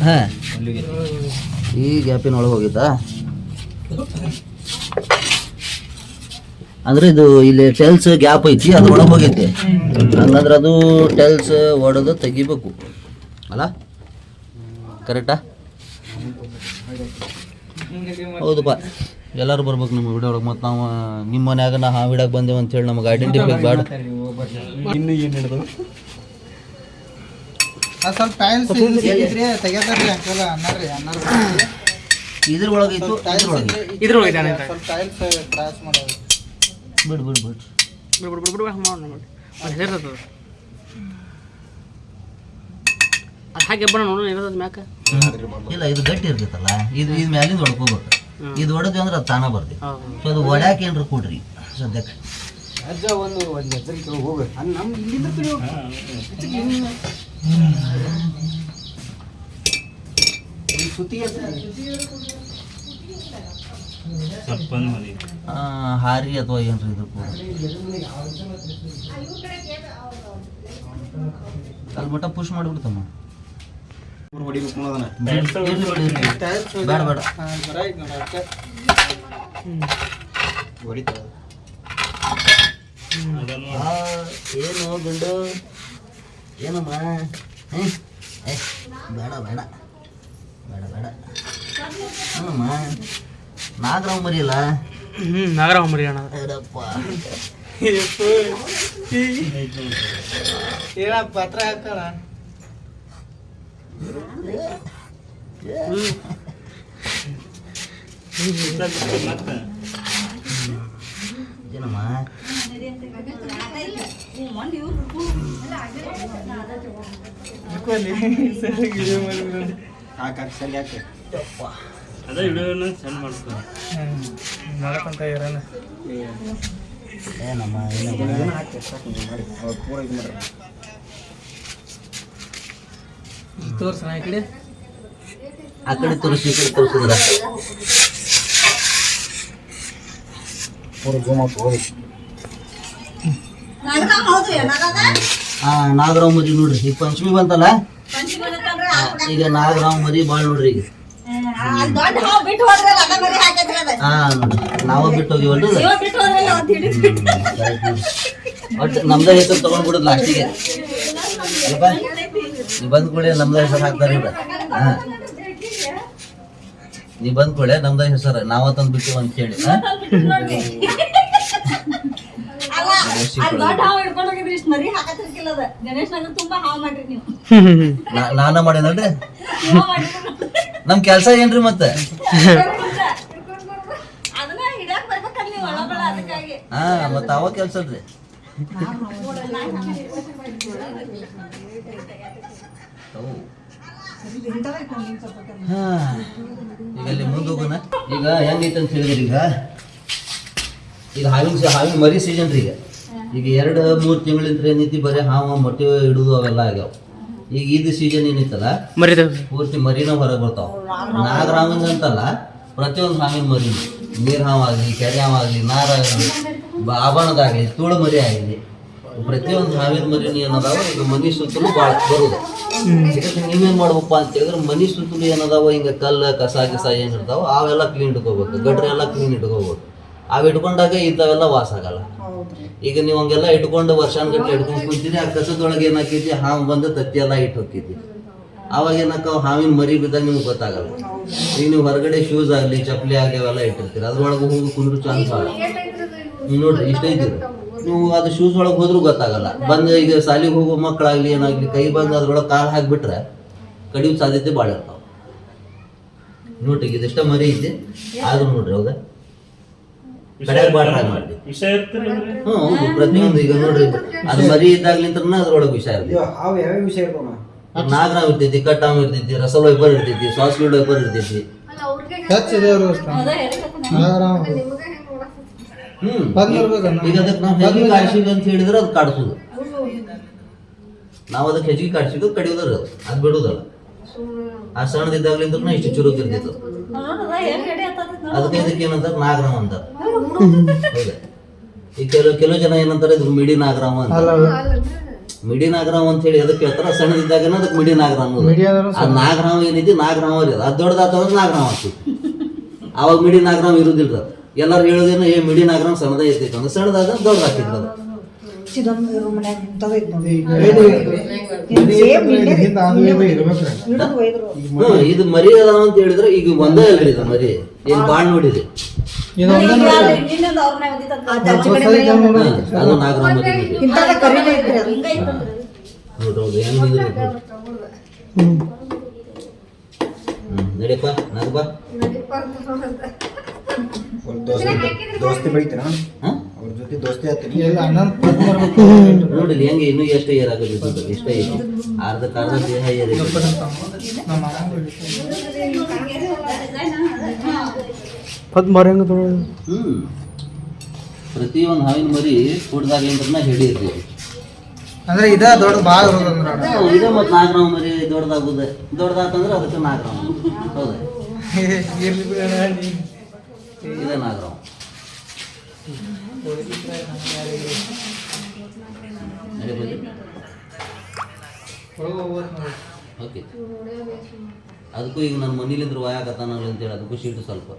ಹಾಂ, ಈ ಗ್ಯಾಪಿನ ಒಳಗೆ ಹೋಗಿತ್ತಾ? ಅಂದ್ರೆ ಇದು ಇಲ್ಲಿ ಟೆಲ್ಸ್ ಗ್ಯಾಪ್ ಐತಿ, ಅದು ಒಳಗೆ ಹೋಗೈತಿ. ಹಂಗಂದ್ರೆ ಅದು ಟೆಲ್ಸ್ ಒಡೆದು ತೆಗಿಬೇಕು ಅಲ್ಲ? ಕರೆಕ್ಟಾ? ಹೌದಪ್ಪ, ಎಲ್ಲರೂ ಬರ್ಬೇಕು ನಮ್ಮ ವಿಡಿಯೋ ಒಳಗೆ. ಮತ್ತು ನಾವು ನಿಮ್ಮ ಮನ್ಯಾಗ ನಾ ವಿಡಿಯೋಗೆ ಬಂದೇವು ಅಂತೇಳಿ ನಮಗೆ ಐಡೆಂಟಿಫೈ ಬೇಡ. ಇನ್ನು ಏನು ಹಿಡಿದು ಸ್ವಲ್ಪ ಟೈಲ್ಸ್ ಇದ್ರ ಒಳಗೆ ಇತ್ತು, ಇದ್ರೊಳಗೆ ಸ್ವಲ್ಪ ಟೈಲ್ಸ್ ಕ್ರಾಸ್ ಮಾಡೋದು. ಬಿಡು ಬಿಡು ಬಿಡು ಅದು ಹಾಗೆ ಬರೋಣ ನೋಡೋಣ ಇರೋದು ಮ್ಯಾಕ. ಇಲ್ಲ, ಇದು ಗಟ್ಟಿ ಇರ್ತೈತಲ್ಲ, ಇದು ಮ್ಯಾಲಿಂದ ಹೊಡ್ಕೋಬೇಕು. ಇದು ಹೊಡೆದ್ವಿ ಅಂದ್ರೆ ಅದು ತಾನ ಬರ್ತಿ. ಸೊ ಅದು ಒಡ್ಯಾಕ ಏನ್ರ ಕೊಡ್ರಿ ಸದ್ಯಕ್ಕೆ. ಅಜ್ಜ ಒಂದು ಹೆಸರಿಗೆ ಹೋಗ ನಮ್ಗೆ ಇಲ್ಲಿಂದ ಸುತ್ತಿ ಹಾರಿ ಅಥವಾ ಏನ್ರಿ ಇದು ಅಲ್ಲಿ ಮಟ್ಟ ಪುಷ್ ಮಾಡಿಬಿಡ್ತಮ್ಮ. ಬೇಡ ಬೇಡ ಏನು ಗುಂಡು ಏನಮ್ಮ? ಬೇಡ ಬೇಡ ಬೇಡ ಬೇಡ ಏನಮ್ಮ? ನಾಗರಾವ್ ಮರಿಯಲ್ಲ? ನಾಗರಾವ್ ಮರಿ ಅಣ್ಣ. ಪತ್ರ ಹಾಕಣ ಏನಮ್ಮ? ಸರಿ ಯಾಕೆ ಅದೇ ವಿಡಿಯೋನ ಸೆಂಡ್ ಮಾಡ್ತಾರೆ ಮಾಡಕ್ಕಂತ ಇರೋಣ. ಏನಮ್ಮ? ಪೂರ ಇದು ಮಾಡ್ರಿ. ತೋರ್ಸಣ ಈ ಕಡೆ, ಆ ಕಡೆ ತೋರಿಸಿ, ಈ ಕಡೆ ತೋರಿಸಿದ್ರ ಪೂರ ಜೂಮ್ ಆಗಿ ಹೋಗಿ. ನಾಗರಾವ್ ಮರಿ ನೋಡ್ರಿ. ಈಗ ಪಂಚಮಿ ಬಂತಲ್ಲ, ಈಗ ನಾಗರಾವ್ ಮರಿ ಭಾಳ ನೋಡ್ರಿ. ಈಗ ನೋಡ್ರಿ, ನಾವ ಬಿಟ್ಟು ಹೋಗಿವಲ್ರಿ. ಒಟ್ಟು ನಮ್ದ ಹೆಸರು ತಗೊಂಡ್ಬಿಡುದು ಲಾಸ್ಟಿಗೆ. ನೀ ಬಂದ್ ಕೂಡಲೇ ನಮ್ದ ಹೆಸರು ಹಾಕ್ತಾರೆ ಇವ್ರ. ನೀ ಬಂದ್ ಕೂಡಲೇ ನಮ್ದ ಹೆಸರು ನಾವ ತಂದು ಬಿಟ್ಟಿವ ಅಂತ ಹೇಳಿ. ನಾನ ಮಾಡೇನಲ್ರಿ? ನಮ್ ಕೆಲ್ಸ ಏನ್ರಿ ಮತ್ತೆ? ಹಾ, ಮತ್ತ ಅವ ಕೆಲ್ಸ ಅಲ್ರಿ. ಈಗ ಅಲ್ಲಿ ಮುಂದೆ ಹೋಗೋಣ. ಈಗ ಹೆಂಗೈತೆ ಅಂತ ಹೇಳಿದ್ರಿ, ಈಗ ಹಾವಿನ ಮರಿ ಸೀಸನ್ ರೀ. ಈಗ 2-3 ತಿಂಗಳಿಂದ ಏನೈತಿ ಬರೀ ಹಾವ ಮೊಟ್ಟೆ ಇಡುದು ಅವೆಲ್ಲ ಆಗ್ಯಾವ. ಈಗ ಇದು ಸೀಸನ್ ಏನೈತಲ್ಲ ಪೂರ್ತಿ ಮರಿನ ಹೊರಗೆ ಬರ್ತಾವ. ನಾಗರಾವಿಂದ ಅಂತಲ್ಲ, ಪ್ರತಿಯೊಂದು ಹಾವಿನ ಮರಿ, ನೀರ್ ಹಾವು ಆಗಲಿ, ಕೆರೆ ಹಾವು ಆಗಲಿ, ನಾರಾಗಲಿ, ಆಭರಣದಾಗಲಿ, ತುಳು ಮರಿ ಆಗಲಿ, ಪ್ರತಿಯೊಂದು ಹಾವಿನ ಮರಿನ ಏನದಾವ ಈಗ ಮನಿ ಸುತ್ತಲೂ ಭಾಳ ಬರುದು. ನೀವೇನ್ ಮಾಡ್ಬೇಕಪ್ಪ ಅಂತ ಹೇಳಿದ್ರೆ, ಮನಿ ಸುತ್ತಲೂ ಏನದಾವ ಹಿಂಗ ಕಲ್ಲು ಕಸ ಗಿಸ ಏನಿರ್ತಾವ ಅವೆಲ್ಲ ಕ್ಲೀನ್ ಇಟ್ಕೋಬೇಕು, ಗಟ್ರೆ ಎಲ್ಲ ಕ್ಲೀನ್ ಇಟ್ಕೋಬೇಕು. ಅವು ಇಟ್ಕೊಂಡಾಗ ಇಂಥವೆಲ್ಲ ವಾಸ ಆಗಲ್ಲ. ಈಗ ನೀವು ಹಂಗೆಲ್ಲ ಇಟ್ಕೊಂಡು ವರ್ಷಾನ್ಗಟ್ಲೆ ಇಟ್ಕೊಂಡು ಕುಂತೀರಿ, ಆ ಕಸದೊಳಗೆ ಏನಾಕೈತಿ ಹಾವು ಬಂದು ತತ್ತಿ ಎಲ್ಲ ಇಟ್ಟು ಹೋಗ್ತೈತಿ. ಅವಾಗ ಏನಕ್ಕ ಹಾವಿನ ಮರಿ ಬಿದ್ದಾಗ ನಿಮ್ಗೆ ಗೊತ್ತಾಗಲ್ಲ. ಈಗ ನೀವು ಹೊರಗಡೆ ಶೂಸ್ ಆಗಲಿ ಚಪ್ಪಲಿ ಆಗಲಿ ಅವೆಲ್ಲ ಇಟ್ಟಿರ್ತೀರಿ, ಅದ್ರೊಳಗೆ ಹೋಗಿ ಕುಂದ್ರು ಚಾನ್ಸ್ ಆಗ. ನೋಡ್ರಿ ಇಷ್ಟ ಐತಿ. ನೀವು ಅದು ಶೂಸ್ ಒಳಗೆ ಹೋದ್ರೂ ಗೊತ್ತಾಗಲ್ಲ. ಬಂದು ಈಗ ಶಾಲಿಗೆ ಹೋಗೋ ಮಕ್ಕಳಾಗ್ಲಿ ಏನಾಗ್ಲಿ ಕೈ ಬಂದು ಅದ್ರೊಳಗೆ ಕಾಲು ಹಾಕಿಬಿಟ್ರೆ ಕಡಿಯೋ ಸಾಧ್ಯತೆ ಭಾಳ ಇರ್ತಾವ. ನೋಡ್ರಿ ಇದಿಷ್ಟ ಮರಿ ಐತಿ ಆದ್ರೂ ನೋಡ್ರಿ ಹೌದಾ ಕಡೆಗೆ ಬಾಡ್ರ ಮಾಡಿ. ಹೌದು, ಪ್ರತಿಯೊಂದು ಈಗ ನೋಡ್ರಿ ಅದು ಮರಿ ಇದ್ದಾಗ್ಲಿಂತ್ರನ ಅದ್ರೊಳಗೆ ವಿಷ ಇರ್ತೈತಿ. ಹಾವು ಯಾವ ವಿಷಯ ಇರ್ತಾವ? ನಾಗರಾವ್ ಇರ್ತೈತಿ, ಕಟ್ಟಾಮ್ ಇರ್ತೈತಿ, ರಸಲ್ ವೈಪರ್ ಇರ್ತೈತಿ, ಸಾಸ್ ಲೀಡ್ ವೈಪರ್ ಇರ್ತೈತಿ. ಈಗ ಅದಕ್ಕೆ ನಾವು ಹೆಚ್ಚಿಗೆ ಕಾಡ್ಸಿದ್ವಿ ಅಂತ ಹೇಳಿದ್ರೆ ಅದು ಕಾಡ್ಸುದು. ನಾವು ಅದಕ್ಕೆ ಹೆಚ್ಚಿಗೆ ಕಾಡ್ಸಿದ್ದು ಕಡಿಯೋದ್ರ ಅದು ಬಿಡುದಲ್ಲ. ಆ ಸಣ್ಣದಿದ್ದಾಗ್ಲಿಂದ್ರ ಇಷ್ಟು ಚುರುಕ್ ಇರ್ತಿತ್ತು. ಅದಕ್ಕೆ ಇದಕ್ಕೆ ಏನಂತಾರೆ ನಾಗರಾವ್ ಅಂತಾರೆ. ಈಗ ಕೆಲವು ಜನ ಏನಂತಾರೆ ಇದು ಮಿಡಿ ನಾಗರಾವ ಅಂತ. ಮಿಡಿ ನಾಗರಾವ್ ಅಂತ ಹೇಳಿ ಅದಕ್ಕೆ ಹೇಳ್ತಾರ, ಸಣ್ಣದಿದ್ದಾಗನ ಅದಕ್ಕೆ ಮಿಡಿ ನಾಗರಾವ್ ಅನ್ನೋದು. ಆ ನಾಗರಾವ್ ಏನೈತಿ ನಾಗರಾವ್ ರೀ ಅದು ದೊಡ್ಡದಾತಂದ್ರೆ ನಾಗರಾವ್ ಆಗ್ತೈತಿ. ಅವಾಗ ಮಿಡಿ ನಾಗರಾವ್ ಇರುದಿಲ್ಲ. ಎಲ್ಲರೂ ಹೇಳೋದೇನು ಮಿಡಿ ನಾಗರಾವ್ ಸಣ್ಣದೇ ಇರ್ತೈತಿ ಅಂದ್ರೆ ಸಣ್ಣದಾದ ದೊಡ್ಡದಾಗ್ತೈತಿ ಅದು. ಇದು ಮರಿ ಅದಾವ ಅಂತ ಹೇಳಿದ್ರೆ ಈಗ ಒಂದೇ ಅಲ್ರಿ ಇದು ಮರಿ, ಏನ್ ಬಾಳ್ ನೋಡಿರಿ ಅದು ನಾಗರಾವ್ ಮರಿ ನೋಡ್ರಿ ಹೆಂಗ್ ನಡಿಯಪ್ಪ ನಾಗಪ್ಪ ದೋಸ್ತಿ ಬೆಳಿತೀರಾ ಅವ್ರ ಜೊತೆ ದೋಸ್ತಿ ಆಗ್ತೀನಿ ನೋಡಿ ಹೆಂಗೆ ಇನ್ನೂ ಎಷ್ಟು ಏರ್ ಆಗೋದು, ಇಷ್ಟ ಐತಿ ಅರ್ಧ ದೇಹ ಏರ್ ಪ್ರತಿಯೊಂದು ಹಾವಿನ ಮರಿ ಕೂಡ್ದಾಗ್ಲಿಂದ ಹಿಡಿ ಇರ್ತೀವಿ ಅಂದ್ರೆ ಇದ ದೊಡ್ಡ ಭಾಳ ಇದ ಮತ್ ನಾಗರಾವ್ ಮರಿ ದೊಡ್ಡದಾತಂದ್ರೆ ಅದಕ್ಕೆ ನಾಗರಾವ್. ಹೌದಾ ಇದೇ ನಾಗರಾವ್. ಓಕೆ, ಅದಕ್ಕೂ ಈಗ ನನ್ನ ಮನೇಲಿಂದ್ರ ವಾಯಾಕತ್ತಾನಲ್ಲ ಅಂತೇಳಿ ಅದಕ್ಕೂ ಶೀಟು ಸ್ವಲ್ಪ